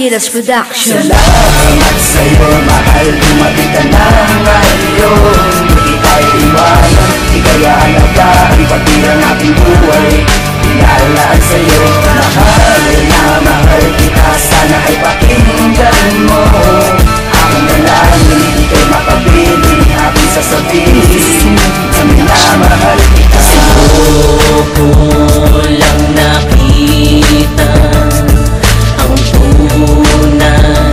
Silas Production. Salamat sa'yo, mahal, dumating ka na ngayon. Hindi tayo iwanan, ika'y aalagaan, pati ang aking buhay ilalaan sa'yo. Mahal na mahal kita, sana ay pakinggan mo aking dalangin, ika'y makapiling aking sasabihin na minamahal kita. Sa'yo ko lang nakita ang tunay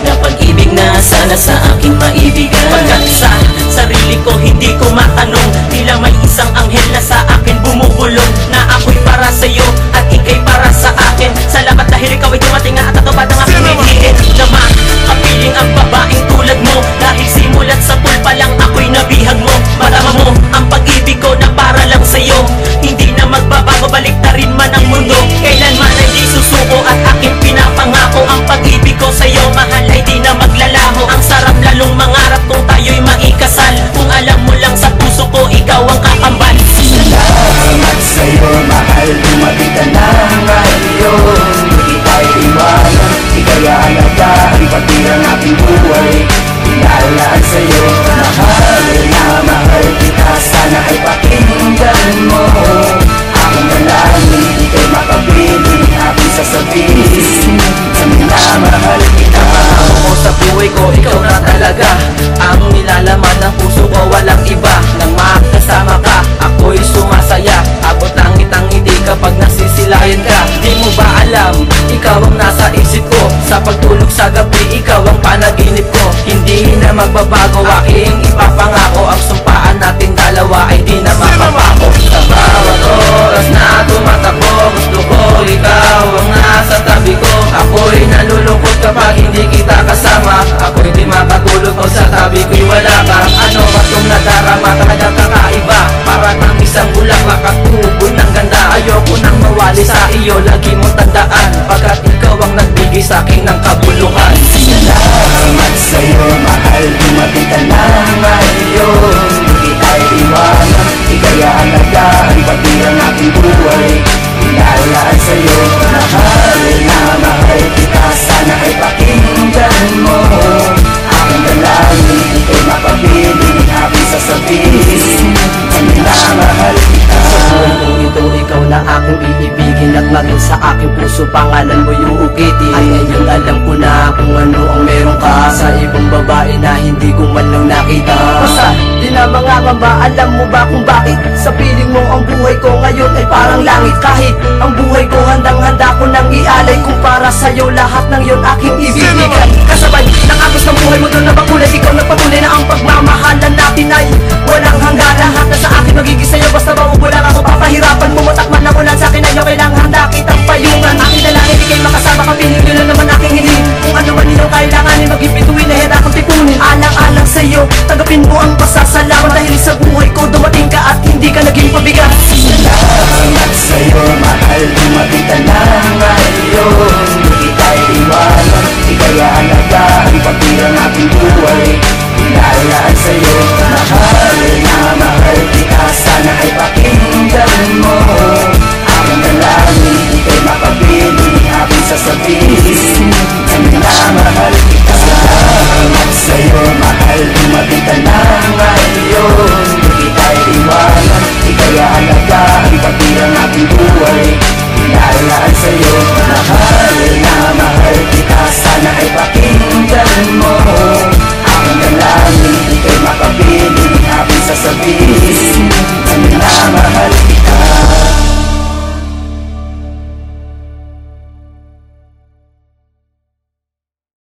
na pag-ibig na sana sa akin maibigay. Pagkat sa sarili ko hindi ko matanong, tila may isang anghel na sa akin bumubulong, na ako'y para sa'yo at ika'y para sa akin. Salamat dahil ikaw ay dumating at tatupad ang aking hinihiin, na makapiling ang babaeng tulad mo. Dahil simulat sa pool pa lang ako'y nabihag mo. Marama mo ang pag-ibig ko na para lang sa'yo, hindi na magbabago, balik na rin man ang mundo. Kailanman ay di susuko at aking pinapangako, ang pag-ibig ko sa'yo mahal ay di na maglalaho. Ang sarap lalong mangarap kung tayo'y maikasal, kung alam mo lang sa puso ko ikaw ang kakambal. Salamat sa'yo, mahal, dumating ka na ngayon. Hindi tayo iwanan, ika'y aalagaan, pati ang aking buhay ilalaan sa'yo. Mahal na mahal kita, sana ay pakinggan mo aking dalangin, ika'y makapiling aking sasabihin na minamahal kita. Ako sa buhay ko, ikaw na talaga ang nilalaman ng puso ko, walang iba. Nang makasama ka, ako'y sumasaya. Abot ang ngitang ngiti kapag nasisilayan ka. Di mo ba alam, ikaw ang nasa isip ko. Sa pagtulog sa gabi, ikaw ang panaginip ko. Hindi na magbabago, aking ipapangako. Ang sumpaan natin dalawa ay di na mapapako. Sa bawat oras na tumatakbo, gusto ko ikaw ang nasa tabi ko. Ako'y nalulungkot kapag hindi kita kasama. Ako'y di makatulog kung sa tabi ko'y wala ka. Ano ba itong nadarama, talagang kakaiba? Para kang isang bulaklak at tubo ng ganda. Ayoko nang mawali sa iyo, lagi mong tandaan, pagkat ikaw ang nagbigay sa akin ng kabuluhan. Salamat sa'yo, mahal, dumating ka na ngayon. Hindi tayo iwanan, ika'y aalagaan, pati ang aking buhay ilalaan sa'yo. Mahal na mahal kita, sana ay pakinggan mo aking dalangin, ika'y makapiling aking sasabihin na minamahal kita. Sa buhay kong ito, ikaw na aking iibigin, at maging sa aking puso pangalan mo yung ukitin. Ay ngayon alam ko na kung ano ang meron ka sa ibang babae na hindi ko man lang nakita. Basta di na mga ngamba, alam mo ba kung bakit? Sa piling mo ang buhay ko ngayon ay parang langit. Kahit ang buhay ko handang-handa ko nang ialay, kung para sa'yo lahat ng yon aking ibibigay. Kasabay ng agos ng buhay mo doon na bakulay, ikaw nagpatunay na ang pagmamahalan natin ay walang hanggan. Lahat na sa akin magiging sa'yo, basta maubo lang ako, papahirapan mo